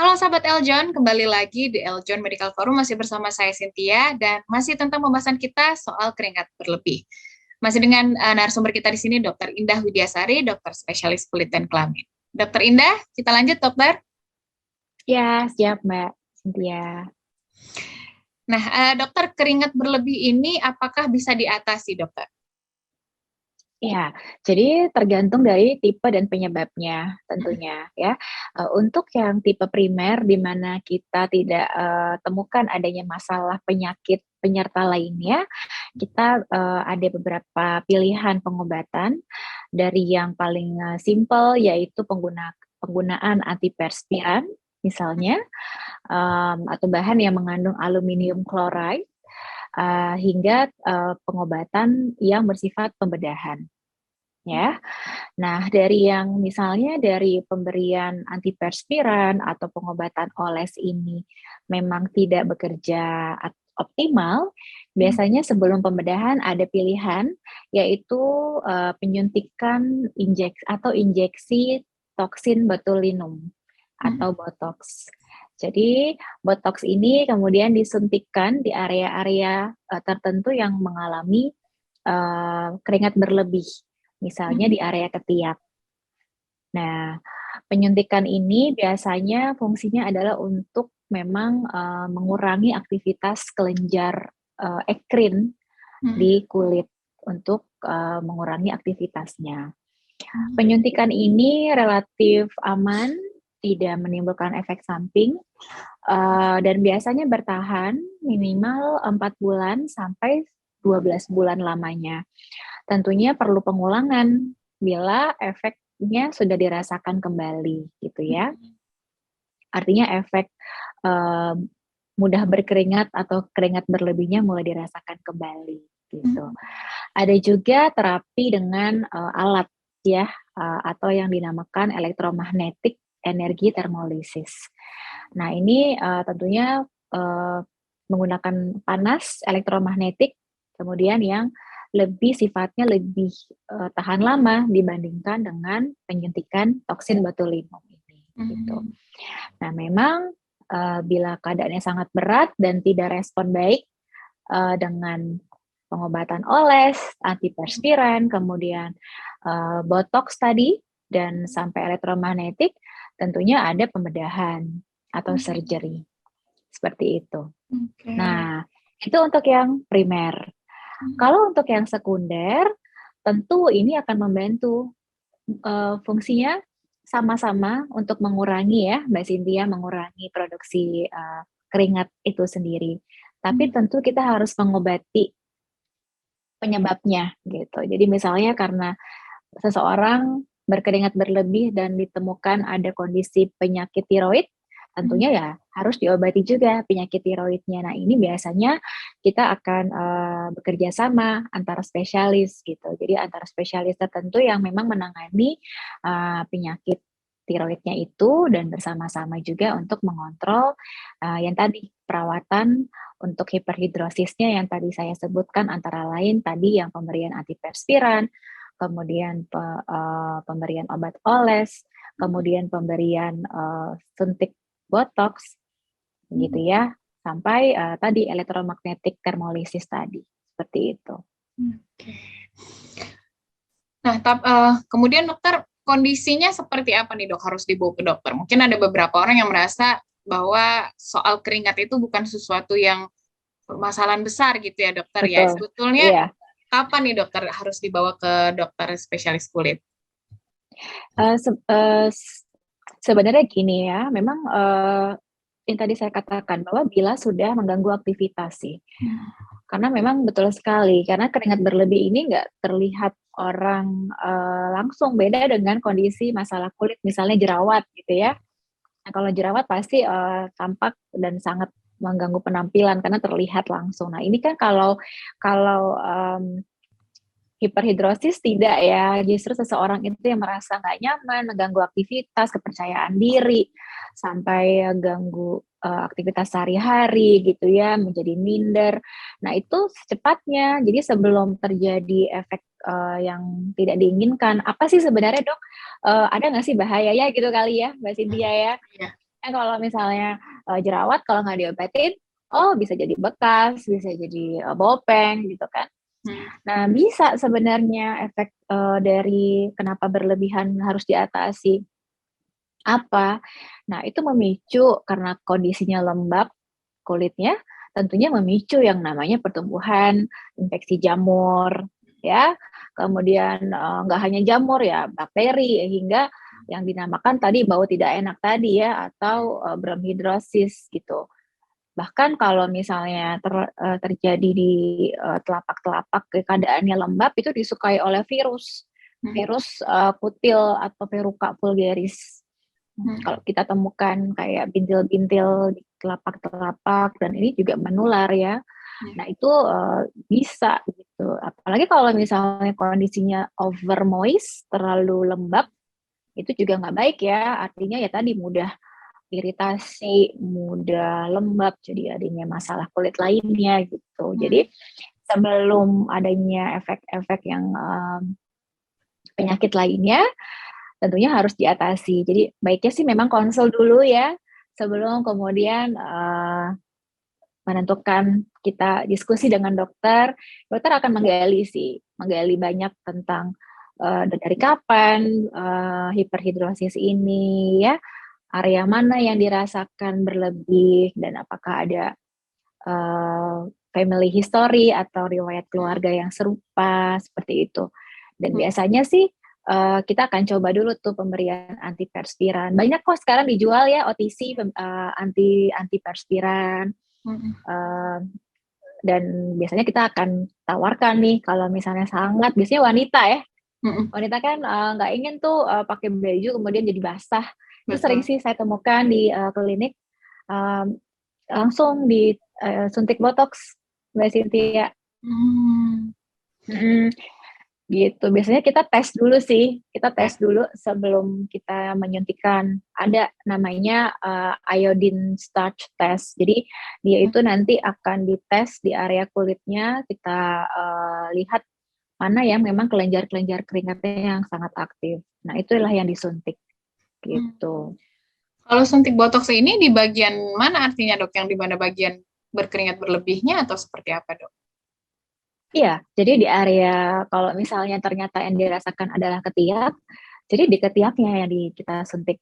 Halo sahabat Eljon, kembali lagi di Eljon Medical Forum masih bersama saya Cynthia dan masih tentang pembahasan kita soal keringat berlebih. Masih dengan narasumber kita di sini Dr. Indah Widiasari, dokter spesialis kulit dan kelamin. Dr. Indah, kita lanjut dokter. Ya, siap Mbak Cynthia. Nah, dokter, keringat berlebih ini apakah bisa diatasi dokter? Ya, jadi tergantung dari tipe dan penyebabnya tentunya ya. Untuk yang tipe primer di mana kita tidak temukan adanya masalah penyakit penyerta lainnya, kita ada beberapa pilihan pengobatan dari yang paling simple yaitu penggunaan antiperspiran misalnya, atau bahan yang mengandung aluminium chloride. Hingga pengobatan yang bersifat pembedahan. Ya, nah dari yang misalnya dari pemberian antiperspiran atau pengobatan oles ini memang tidak bekerja optimal, biasanya sebelum pembedahan ada pilihan yaitu penyuntikan injeksi toksin botulinum atau botox. Jadi botox ini kemudian disuntikkan di area-area tertentu yang mengalami keringat berlebih, misalnya di area ketiak. Nah, penyuntikan ini biasanya fungsinya adalah untuk memang mengurangi aktivitas kelenjar ekrin di kulit untuk mengurangi aktivitasnya. Penyuntikan ini relatif aman, tidak menimbulkan efek samping, dan biasanya bertahan minimal 4 bulan sampai 12 bulan lamanya. Tentunya perlu pengulangan bila efeknya sudah dirasakan kembali, gitu ya. Artinya efek mudah berkeringat atau keringat berlebihnya mulai dirasakan kembali, gitu. Ada juga terapi dengan alat ya, atau yang dinamakan elektromagnetik energi termolisis. Nah ini tentunya menggunakan panas elektromagnetik, kemudian yang sifatnya lebih tahan lama dibandingkan dengan penyuntikan toksin botulinum ini. Gitu. Nah memang bila keadaannya sangat berat dan tidak respon baik dengan pengobatan oles, antiperspiran, kemudian botox tadi, dan sampai elektromagnetik, tentunya ada pembedahan atau surgery. Seperti itu. Nah, itu untuk yang primer. Kalau untuk yang sekunder, tentu ini akan membantu fungsinya sama-sama untuk mengurangi ya, Mbak Cynthia, mengurangi produksi keringat itu sendiri. Tapi tentu kita harus mengobati penyebabnya gitu. Jadi misalnya karena seseorang berkeringat berlebih dan ditemukan ada kondisi penyakit tiroid, tentunya ya harus diobati juga penyakit tiroidnya. Nah ini biasanya kita akan bekerja sama antara spesialis gitu. Jadi antara spesialis tertentu yang memang menangani penyakit tiroidnya itu dan bersama-sama juga untuk mengontrol yang tadi perawatan untuk hiperhidrosisnya yang tadi saya sebutkan antara lain tadi yang pemberian antiperspiran, kemudian pemberian obat oles, kemudian pemberian suntik botox, gitu ya, sampai tadi elektromagnetik termolisis tadi, seperti itu. Nah, kemudian dokter, kondisinya seperti apa nih dok harus dibawa ke dokter? Mungkin ada beberapa orang yang merasa bahwa soal keringat itu bukan sesuatu yang permasalahan besar gitu ya dokter. Betul. Ya sebetulnya kapan nih dokter harus dibawa ke dokter spesialis kulit? Sebenarnya gini ya, memang yang tadi saya katakan bahwa bila sudah mengganggu aktivitas sih, karena memang betul sekali, karena keringat berlebih ini nggak terlihat orang langsung, beda dengan kondisi masalah kulit, misalnya jerawat gitu ya. Nah, kalau jerawat pasti tampak dan sangat mengganggu penampilan karena terlihat langsung. Nah ini kan kalau hiperhidrosis tidak ya, justru seseorang itu yang merasa nggak nyaman, mengganggu aktivitas, kepercayaan diri, sampai ganggu aktivitas sehari-hari gitu ya, menjadi minder. Nah itu secepatnya, jadi sebelum terjadi efek yang tidak diinginkan, apa sih sebenarnya dok? Ada nggak sih bahayanya gitu kali ya Mbak Cynthia ya? Kalau misalnya jerawat kalau nggak diobatin, bisa jadi bekas, bisa jadi bopeng gitu kan. Nah, bisa sebenarnya efek dari kenapa berlebihan harus diatasi. Apa? Nah, itu memicu karena kondisinya lembab kulitnya, tentunya memicu yang namanya pertumbuhan infeksi jamur, ya. Kemudian nggak hanya jamur ya, bakteri hingga yang dinamakan tadi bau tidak enak tadi ya, atau bronkhidrosis gitu. Bahkan kalau misalnya terjadi di telapak-telapak keadaannya lembab itu disukai oleh virus, virus kutil atau Verruca vulgaris. Kalau kita temukan kayak bintil-bintil di telapak-telapak dan ini juga menular ya. Nah itu bisa gitu. Apalagi kalau misalnya kondisinya over moist, terlalu lembab, itu juga nggak baik ya. Artinya ya tadi mudah iritasi, mudah lembab, jadi adanya masalah kulit lainnya gitu. Jadi sebelum adanya efek-efek yang penyakit lainnya, tentunya harus diatasi. Jadi baiknya sih memang konsul dulu ya, sebelum kemudian menentukan kita diskusi dengan dokter. Dokter akan menggali banyak tentang dari kapan hiperhidrosis ini ya, area mana yang dirasakan berlebih dan apakah ada family history atau riwayat keluarga yang serupa seperti itu. Dan biasanya sih kita akan coba dulu tuh pemberian antiperspiran. Banyak kok sekarang dijual ya OTC antiperspiran. Dan biasanya kita akan tawarkan nih kalau misalnya sangat, biasanya wanita ya. Wanita kan nggak ingin tuh pakai baju kemudian jadi basah. Itu sering sih saya temukan di klinik, langsung disuntik botox, Mbak Cynthia. Gitu. Biasanya kita tes dulu sih. Kita tes dulu sebelum kita menyuntikan. Ada namanya iodine starch test. Jadi dia itu nanti akan dites di area kulitnya. Kita lihat mana yang memang kelenjar-kelenjar keringatnya yang sangat aktif. Nah, itulah yang disuntik. Gitu. Kalau suntik botox ini di bagian mana artinya dok? Yang di mana bagian berkeringat berlebihnya atau seperti apa dok? Iya, jadi di area kalau misalnya ternyata yang dirasakan adalah ketiak, jadi di ketiaknya yang kita suntik.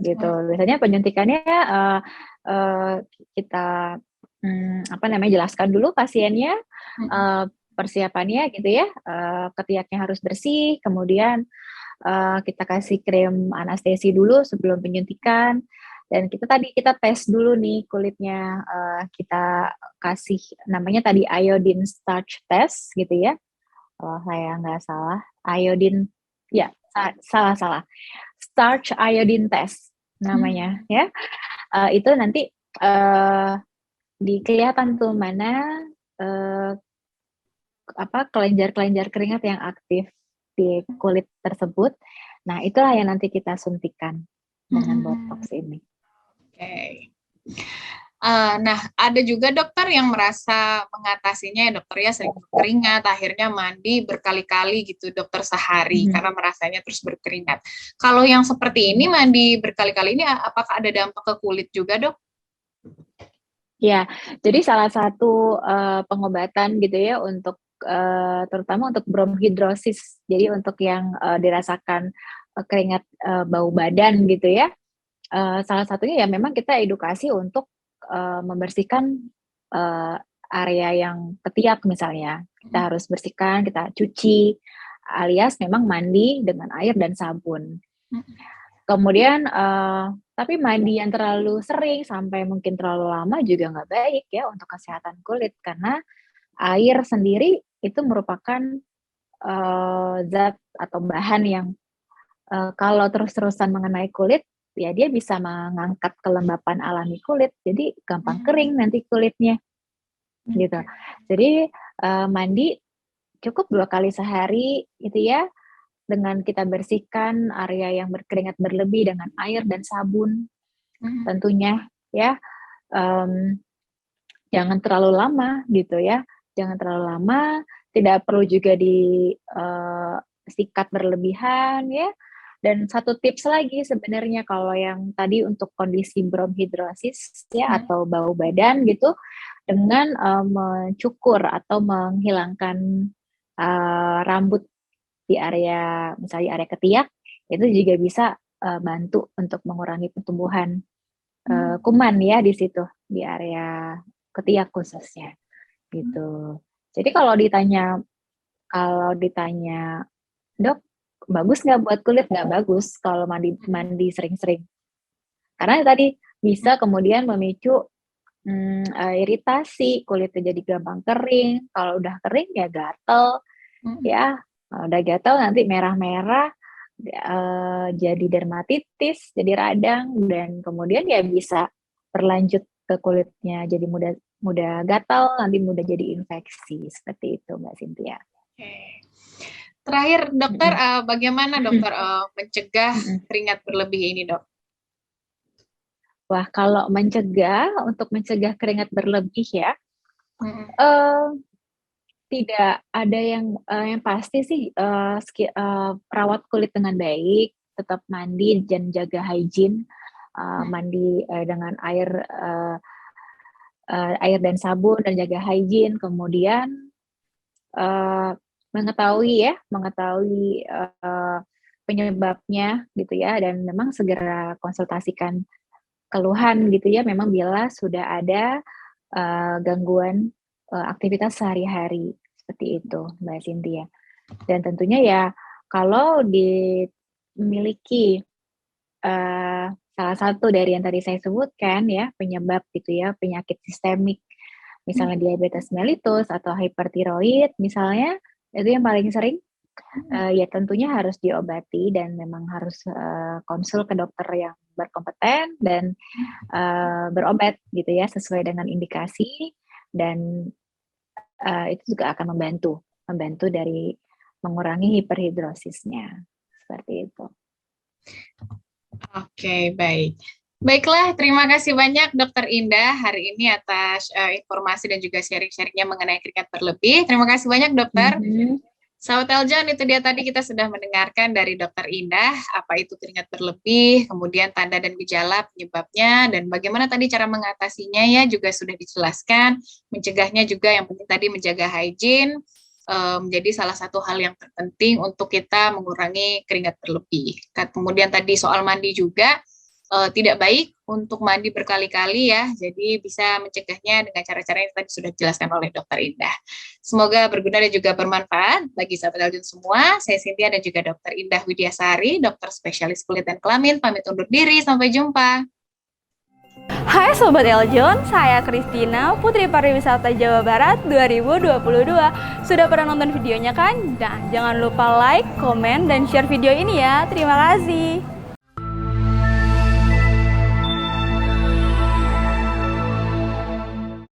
Gitu. Biasanya penyuntikannya kita jelaskan dulu pasiennya persiapannya gitu ya. Ketiaknya harus bersih, kemudian kita kasih krim anestesi dulu sebelum penyuntikan. Dan kita tes dulu nih kulitnya, kita kasih namanya tadi iodine starch test gitu ya. Kalau saya nggak salah, iodine, ya salah. Starch iodine test namanya ya. Itu nanti kelihatan tuh mana kelenjar-kelenjar keringat yang aktif di kulit tersebut. Nah, itulah yang nanti kita suntikan dengan botox ini. Oke. Nah, ada juga dokter yang merasa mengatasinya ya dokter ya, sering berkeringat, akhirnya mandi berkali-kali gitu dokter sehari karena merasanya terus berkeringat. Kalau yang seperti ini mandi berkali-kali ini apakah ada dampak ke kulit juga dok? Ya, jadi salah satu pengobatan gitu ya untuk terutama untuk bronkhidrosis. Jadi untuk yang dirasakan keringat bau badan gitu ya. Salah satunya ya memang kita edukasi untuk membersihkan area yang ketiak misalnya. Kita harus bersihkan, kita cuci, alias memang mandi dengan air dan sabun. Kemudian tapi mandi yang terlalu sering sampai mungkin terlalu lama juga nggak baik ya untuk kesehatan kulit, karena air sendiri itu merupakan zat atau bahan yang kalau terus-terusan mengenai kulit, ya dia bisa mengangkat kelembapan alami kulit, jadi gampang kering nanti kulitnya, gitu. Jadi mandi cukup 2 kali sehari, gitu ya, dengan kita bersihkan area yang berkeringat berlebih dengan air dan sabun, tentunya ya. Jangan terlalu lama, gitu ya. Jangan terlalu lama, tidak perlu juga sikat berlebihan ya. Dan satu tips lagi sebenarnya kalau yang tadi untuk kondisi bronkhidrosis ya atau bau badan gitu, dengan mencukur atau menghilangkan rambut di area misalnya area ketiak, itu juga bisa bantu untuk mengurangi pertumbuhan kuman ya di situ di area ketiak khususnya gitu. Jadi kalau ditanya dok bagus nggak buat kulit, nggak bagus kalau mandi sering-sering, karena tadi bisa kemudian memicu iritasi, kulitnya jadi gampang kering. Kalau udah kering ya gatel, ya udah gatel nanti merah-merah, jadi dermatitis, jadi radang, dan kemudian ya bisa berlanjut ke kulitnya jadi mudah gatal, nanti mudah jadi infeksi seperti itu Mbak Cynthia. Terakhir dokter, bagaimana dokter mencegah keringat berlebih ini dok? Wah, kalau untuk mencegah keringat berlebih ya, tidak ada yang pasti sih, rawat kulit dengan baik, tetap mandi dan jaga hygiene, mandi dengan air dan sabun dan jaga hygiene, kemudian mengetahui penyebabnya gitu ya, dan memang segera konsultasikan keluhan gitu ya, memang bila sudah ada gangguan aktivitas sehari-hari seperti itu Mbak Cynthia. Dan tentunya ya kalau dimiliki salah satu dari yang tadi saya sebutkan ya, penyebab gitu ya, penyakit sistemik, misalnya diabetes mellitus atau hipertiroid misalnya, itu yang paling sering, ya tentunya harus diobati dan memang harus konsul ke dokter yang berkompeten dan berobat gitu ya sesuai dengan indikasi, dan itu juga akan membantu dari mengurangi hiperhidrosisnya seperti itu. Oke, baik. Baiklah, terima kasih banyak Dokter Indah hari ini atas informasi dan juga sharing-sharingnya mengenai keringat berlebih. Terima kasih banyak dokter. Sahabat Eljon, itu dia tadi kita sudah mendengarkan dari Dokter Indah apa itu keringat berlebih, kemudian tanda dan gejala penyebabnya, dan bagaimana tadi cara mengatasinya ya juga sudah dijelaskan. Mencegahnya juga yang penting tadi menjaga hygiene, menjadi salah satu hal yang terpenting untuk kita mengurangi keringat berlebih. Kemudian tadi soal mandi juga tidak baik untuk mandi berkali-kali ya, jadi bisa mencegahnya dengan cara-cara yang tadi sudah dijelaskan oleh Dokter Indah. Semoga berguna dan juga bermanfaat bagi sahabat Eljon semua. Saya Cynthia dan juga Dokter Indah Widiasari, dokter spesialis kulit dan kelamin, pamit undur diri, sampai jumpa. Hai Sobat Eljon, saya Christina, Putri Pariwisata Jawa Barat 2022. Sudah pernah nonton videonya kan? Nah, jangan lupa like, komen, dan share video ini ya. Terima kasih.